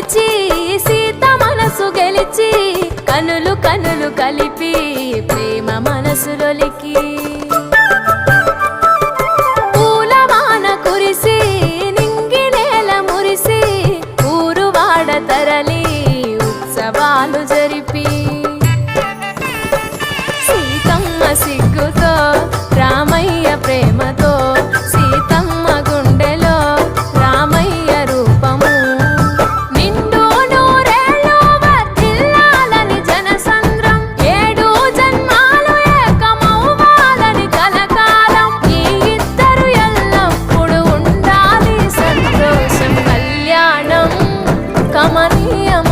పిలిచి సీత మనసు గెలిచి కనులు కనులు కలిపి ప్రేమ మనసులొలికి పూలవాన కురిసి నింగి నేల మురిసి ఊరు వాడ తరలి ఉత్సవాలు జరిపి సీతమ్మ సిగ్గుతో రామయ్య ప్రేమతో సీతమ్మ గుండెలో రామయ్య రూపము నిండు నూరేళ్ళు వర్ధిల్లాలని జనసంద్రం ఏడు జన్మాలు ఏకమవ్వాలని కలకాలం ఈ ఇద్దరు ఎల్లప్పుడు ఉండాలి సంతోషం కళ్యాణం కమనీయం